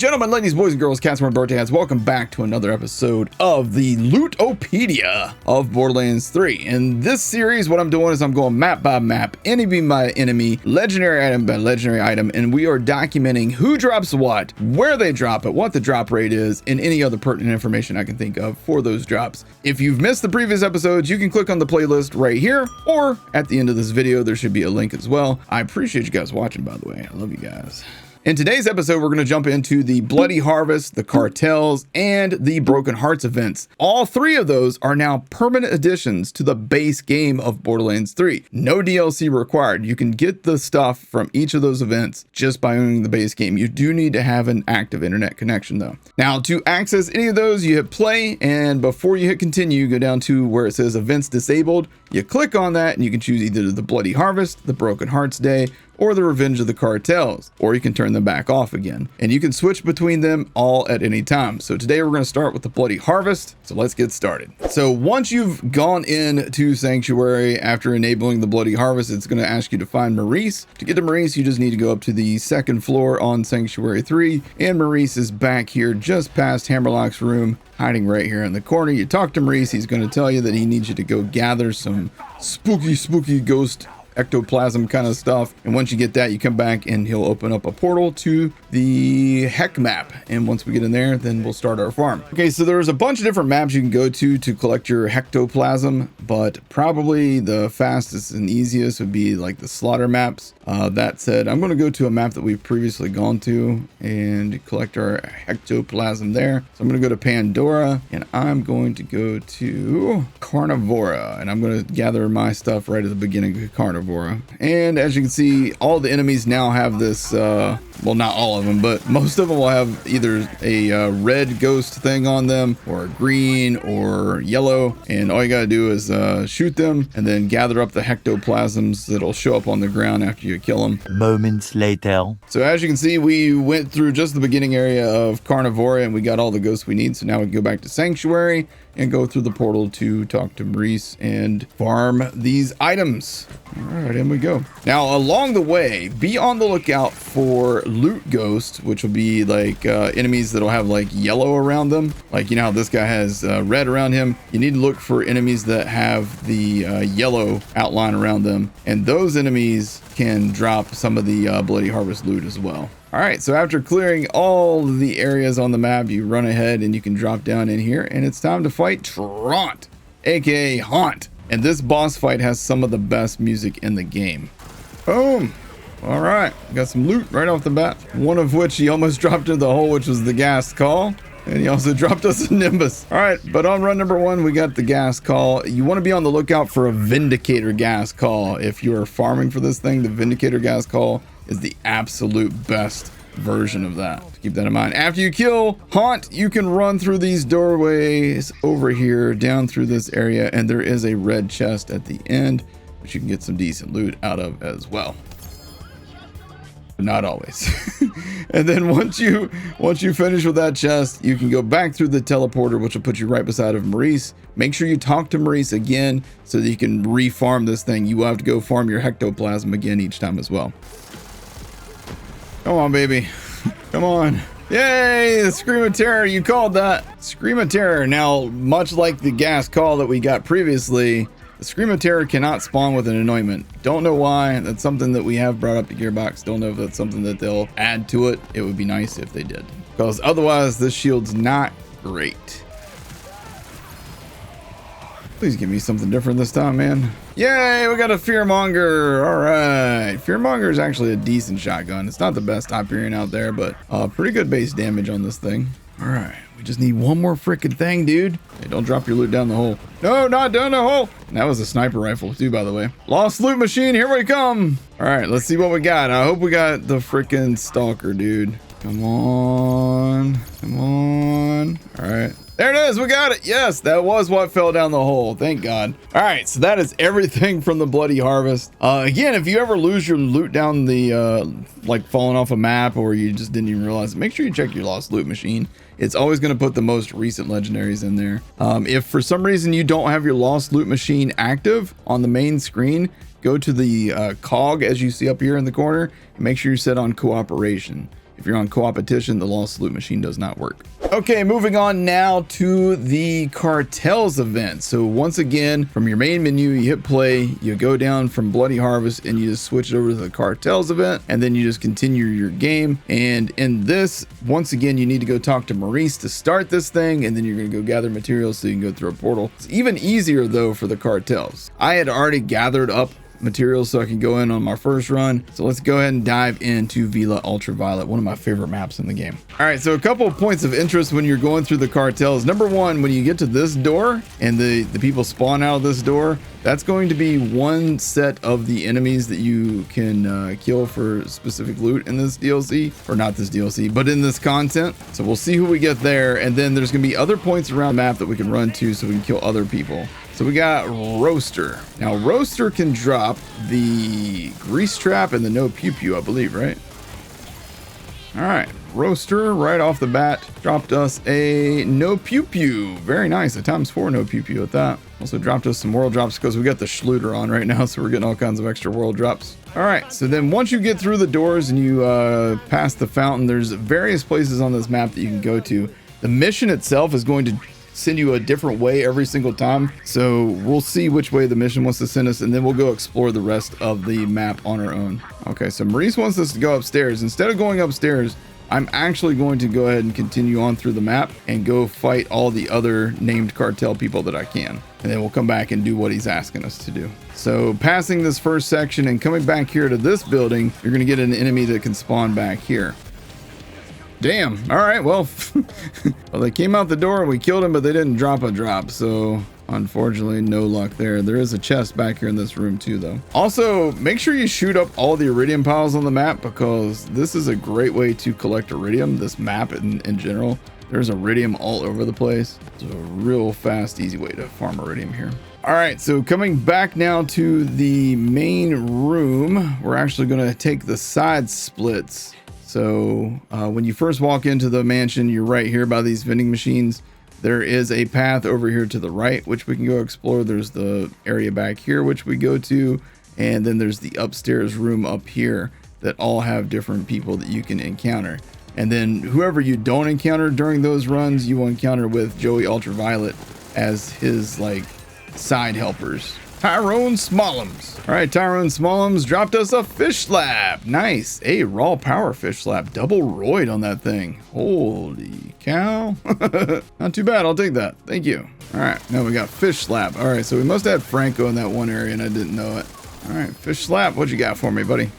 gentlemen, ladies, boys, and girls, cats, and birthdays, welcome back to another episode of the Lootpedia of Borderlands 3. In this series, what I'm doing is I'm going map by map, enemy by enemy, legendary item by legendary item, and we are documenting who drops what, where they drop it, what the drop rate is, and any other pertinent information I can think of for those drops. If you've missed the previous episodes, you can click on the playlist right here, or at the end of this video, there should be a link as well. I appreciate you guys watching, by the way. I love you guys. In today's episode, we're going to jump into the Bloody Harvest, the Cartels, and the Broken Hearts events. All three of those are now permanent additions to the base game of Borderlands 3. No DLC required. You can get the stuff from each of those events just by owning the base game. You do need to have an active internet connection though. Now, to access any of those, you hit play, and before you hit continue, you go down to where it says events disabled. You click on that and you can choose either the Bloody Harvest, the Broken Hearts Day, or the Revenge of the Cartels, or you can turn them back off again. And you can switch between them all at any time. So today we're going to start with the Bloody Harvest. So let's get started. So once you've gone into Sanctuary after enabling the Bloody Harvest, it's going to ask you to find Maurice. To get to Maurice, you just need to go up to the second floor on Sanctuary 3, and Maurice is back here just past Hammerlock's room, hiding right here in the corner. You talk to Maurice, he's going to tell you that he needs you to go gather some spooky ghost ectoplasm kind of stuff, and once you get that, you come back and he'll open up a portal to the heck map, and once we get in there, then we'll start our farm. Okay, so there's a bunch of different maps you can go to collect your hectoplasm, but probably the fastest and easiest would be like the slaughter maps. That said, I'm going to go to a map that we've previously gone to and collect our hectoplasm there. So I'm going to go to Pandora, and I'm going to go to Carnivora, and I'm going to gather my stuff right at the beginning of Carnivora. And as you can see, all the enemies now have this, well, not all of them, but most of them will have either a red ghost thing on them, or a green or yellow, and all you gotta do is shoot them and then gather up the hectoplasms that'll show up on the ground after you kill them. Moments later. So as you can see, we went through just the beginning area of Carnivora and we got all the ghosts we need. So now we can go back to Sanctuary and go through the portal to talk to Maurice and farm these items. All right, in we go. Now, along the way, be on the lookout for loot ghosts, which will be like enemies that'll have like yellow around them. Like, you know how this guy has red around him? You need to look for enemies that have the yellow outline around them. And those enemies can drop some of the Bloody Harvest loot as well. All right, so after clearing all the areas on the map, you run ahead and you can drop down in here, and it's time to fight Trant, aka Haunt. And this boss fight has some of the best music in the game. Boom. All right, got some loot right off the bat. One of which he almost dropped into the hole, which was the Ghast Call. And he also dropped us a Nimbus. All right, but on run number 1, we got the Ghast Call. You want to be on the lookout for a Vindicator Ghast Call. If you are farming for this thing, the Vindicator Ghast Call is the absolute best version of that. Keep that in mind. After you kill Haunt, you can run through these doorways over here, down through this area, and there is a red chest at the end, which you can get some decent loot out of as well. But not always. And then once you finish with that chest, you can go back through the teleporter, which will put you right beside of Maurice. Make sure you talk to Maurice again so that you can re-farm this thing. You will have to go farm your hectoplasm again each time as well. Come on, baby. Come on. Yay, the Scream of Terror, you called that. Scream of Terror. Now, much like the Ghast Call that we got previously, the Scream of Terror cannot spawn with an anointment. Don't know why. That's something that we have brought up to Gearbox. Don't know if that's something that they'll add to it. It would be nice if they did, because otherwise this shield's not great. Please give me something different this time, man. Yay, we got a Fearmonger. All right. Fearmonger is actually a decent shotgun. It's not the best Hyperion out there, but pretty good base damage on this thing. All right. We just need one more freaking thing, dude. Hey, don't drop your loot down the hole. No, not down the hole. And that was a sniper rifle too, by the way. Lost loot machine. Here we come. All right, let's see what we got. I hope we got the freaking Stalker, dude. Come on. Come on. All right. There it is. We got it. Yes, that was what fell down the hole. Thank God. All right, so that is everything from the Bloody Harvest. Again, if you ever lose your loot down the, like falling off a map, or you just didn't even realize it, make sure you check your lost loot machine. It's always going to put the most recent legendaries in there. If for some reason you don't have your lost loot machine active on the main screen, go to the cog as you see up here in the corner and make sure you set on cooperation. If If you're on co-opetition, the lost loot machine does not work. Okay, moving on now to the Cartels event. So once again, from your main menu, you hit play, you go down from Bloody Harvest, and you just switch it over to the Cartels event, and then you just continue your game. And in this, once again, you need to go talk to Maurice to start this thing, and then you're gonna go gather materials so you can go through a portal. It's even easier though for the Cartels. I had already gathered up materials so I can go in on my first run. So let's go ahead and dive into Vila Ultraviolet, one of my favorite maps in the game. All right, so a couple of points of interest when you're going through the Cartels. Number one, when you get to this door and the people spawn out of this door, that's going to be one set of the enemies that you can kill for specific loot in this DLC, or not this DLC, but in this content. So we'll see who we get there. And then there's gonna be other points around the map that we can run to so we can kill other people. So we got Roaster. Now Roaster can drop the Grease Trap and the NoPewPew, I believe, right? All right, Roaster right off the bat dropped us a NoPewPew. Very nice, a ×4 NoPewPew at that. Also dropped us some world drops because we got the Schluter on right now, so we're getting all kinds of extra world drops. All right, so then once you get through the doors and you pass the fountain, there's various places on this map that you can go to. The mission itself is going to send you a different way every single time, so we'll see which way the mission wants to send us, and then we'll go explore the rest of the map on our own. Okay, so Maurice wants us to go upstairs. Instead of going upstairs, I'm actually going to go ahead and continue on through the map and go fight all the other named cartel people that I can, and then we'll come back and do what he's asking us to do. So passing this first section and coming back here to this building, you're going to get an enemy that can spawn back here. Damn. All right. Well, well, they came out the door and we killed them, but they didn't drop a drop. So unfortunately, no luck there. There is a chest back here in this room too, though. Also, make sure you shoot up all the iridium piles on the map, because this is a great way to collect iridium. This map in general, there's iridium all over the place. It's a real fast, easy way to farm iridium here. All right, so coming back now to the main room, we're actually going to take the side splits. So when you first walk into the mansion, you're right here by these vending machines. There is a path over here to the right, which we can go explore. There's the area back here, which we go to. And then there's the upstairs room up here that all have different people that you can encounter. And then whoever you don't encounter during those runs, you will encounter with Joey Ultraviolet as his like side helpers. Tyrone Smallums. All right, Tyrone Smallums dropped us a fish slab. Nice. A raw power fish slab. Double roid on that thing. Holy cow. Not too bad. I'll take that. Thank you. All right, now we got fish slab. All right, so we must have had Franco in that one area and I didn't know it. All right, fish slab. What you got for me, buddy?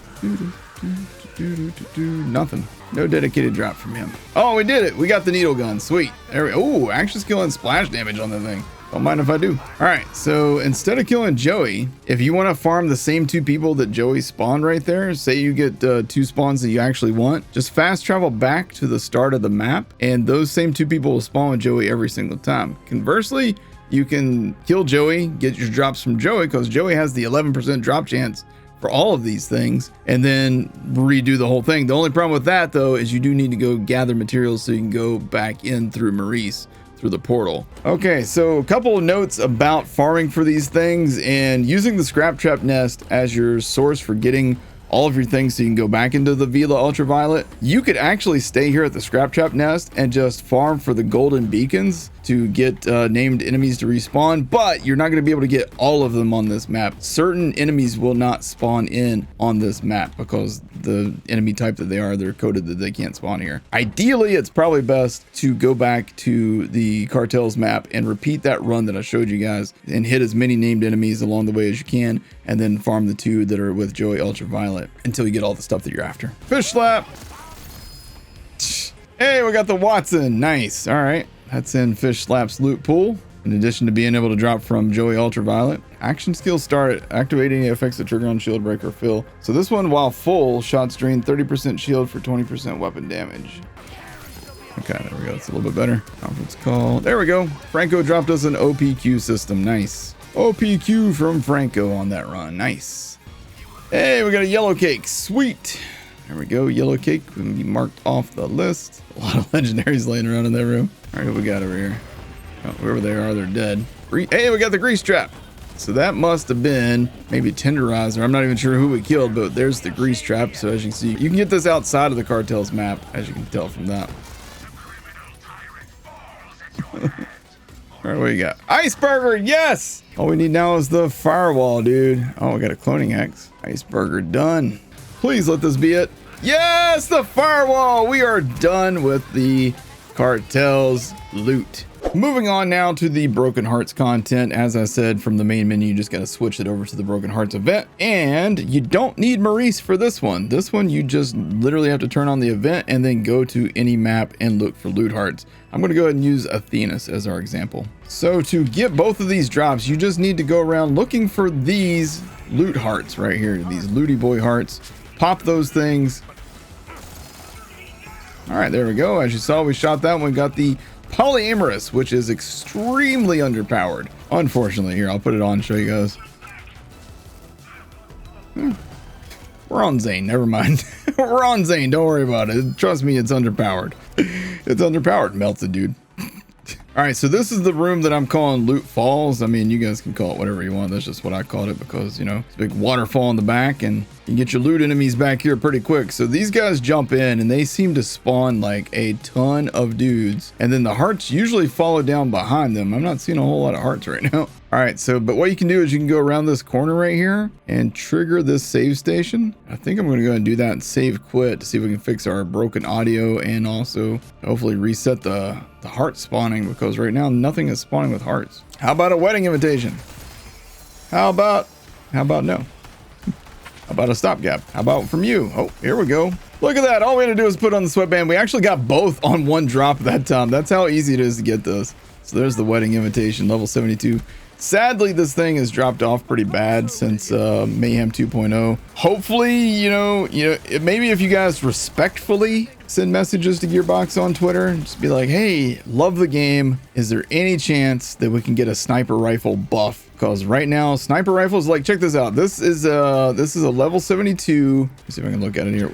Nothing. No dedicated drop from him. Oh, we did it. We got the needle gun. Sweet. There we go. Ooh, action skill and splash damage on the thing. Don't mind if I do. All right, so instead of killing Joey, if you want to farm the same two people that Joey spawned right there, say you get 2 spawns that you actually want, just fast travel back to the start of the map, and those same 2 people will spawn with Joey every single time. Conversely, you can kill Joey, get your drops from Joey, because Joey has the 11% drop chance for all of these things, and then redo the whole thing. The only problem with that, though, is you do need to go gather materials so you can go back in through Maurice through the portal. Okay, so a couple of notes about farming for these things and using the scrap trap nest as your source for getting all of your things so you can go back into the Vila Ultraviolet. You could actually stay here at the scrap trap nest and just farm for the golden beacons to get named enemies to respawn, but you're not going to be able to get all of them on this map. Certain enemies will not spawn in on this map because the enemy type that they are, they're coded that they can't spawn here. Ideally, it's probably best to go back to the Cartels map and repeat that run that I showed you guys and hit as many named enemies along the way as you can, and then farm the 2 that are with Joey Ultraviolet until you get all the stuff that you're after. Fish slap. Hey, we got the Wattson. Nice. All right. That's in Fish Slap's loot pool. In addition to being able to drop from Joey Ultraviolet. Action skill start. Activating affects the trigger on shield break or fill. So this one, while full, shots drain 30% shield for 20% weapon damage. Okay, there we go. It's a little bit better. Conference call. There we go. Franco dropped us an OPQ system. Nice. OPQ from Franco on that run. Nice. Hey, we got a Yellowcake. Sweet. There we go. Yellowcake will be marked off the list. A lot of legendaries laying around in that room. All right, what we got over here? Oh, wherever they are, they're dead. Hey, we got the grease trap. So that must have been maybe Tenderizer. I'm not even sure who we killed, but there's the grease trap. So as you can see, you can get this outside of the Cartels map, as you can tell from that. All right, what you got? Iceburger, yes! All we need now is the Firewall, dude. Oh, we got a cloning axe. Iceburger done. Please let this be it. Yes, the Firewall! We are done with the Cartels loot. Moving on now to the Broken Hearts content. As I said, from the main menu, you just got to switch it over to the Broken Hearts event. And you don't need Maurice for this one. This one, you just literally have to turn on the event and then go to any map and look for loot hearts. I'm going to go ahead and use Athenas as our example. So to get both of these drops, you just need to go around looking for these loot hearts right here. These looty boy hearts. Pop those things. All right, there we go. As you saw, we shot that one. We got the Polyaimourous, which is extremely underpowered. Unfortunately, here, I'll put it on and show you guys. We're on Zane, never mind. We're on Zane, don't worry about it. Trust me, it's underpowered. It's underpowered, melted, dude. All right, so this is the room that I'm calling Loot Falls. I mean, you guys can call it whatever you want. That's just what I called it because, you know, it's a big waterfall in the back and you can get your loot enemies back here pretty quick. So these guys jump in and they seem to spawn like a ton of dudes. And then the hearts usually follow down behind them. I'm not seeing a whole lot of hearts right now. All right, so, but what you can do is you can go around this corner right here and trigger this save station. I think I'm gonna go ahead and do that and save quit to see if we can fix our broken audio and also hopefully reset the heart spawning, because right now nothing is spawning with hearts. How about a wedding invitation? How about no? How about a stopgap? How about from you? Oh, here we go. Look at that. All we had to do is put on the sweatband. We actually got both on one drop that time. That's how easy it is to get this. So there's the wedding invitation, level 72. Sadly, this thing has dropped off pretty bad since Mayhem 2.0. Hopefully, you know, maybe if you guys respectfully send messages to Gearbox on Twitter and just be like, hey, love the game. Is there any chance that we can get a sniper rifle buff? Because right now, sniper rifles, like, check this out. This is a level 72. Let's see if I can look at it here.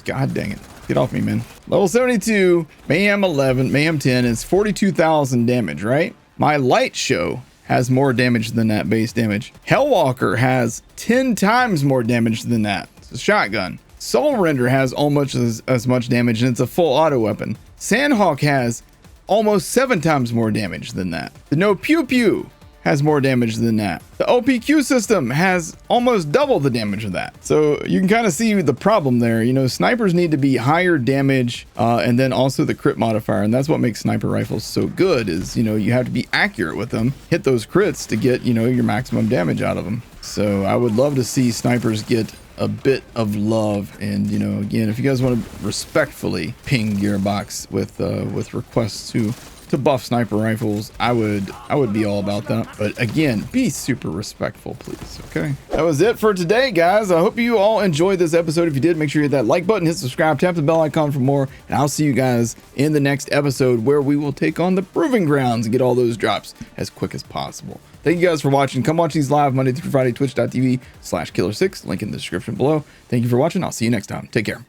God dang it. Get off me, man. Level 72, Mayhem 11, Mayhem 10 is 42,000 damage, right? My light show has more damage than that base damage. Hellwalker has 10 times more damage than that. It's a shotgun. Soul Render has almost as much damage and it's a full auto weapon. Sandhawk has almost 7 times more damage than that. The NoPewPew has more damage than that. The OPQ system has almost double the damage of that. So you can kind of see the problem there. You know, snipers need to be higher damage and then also the crit modifier. And that's what makes sniper rifles so good is, you know, you have to be accurate with them, hit those crits to get, you know, your maximum damage out of them. So I would love to see snipers get a bit of love. And, you know, again, if you guys want to respectfully ping Gearbox with requests to buff sniper rifles, I would be all about that. But again, be super respectful, please. Okay, that was it for today, guys. I hope you all enjoyed this episode. If you did, make sure you hit that like button, hit subscribe, tap the bell icon for more, and I'll see you guys in the next episode where we will take on the proving grounds and get all those drops as quick as possible. Thank you guys for watching. Come watch these live Monday through Friday, twitch.tv/killer6, link in the description below. Thank you for watching. I'll see you next time. Take care.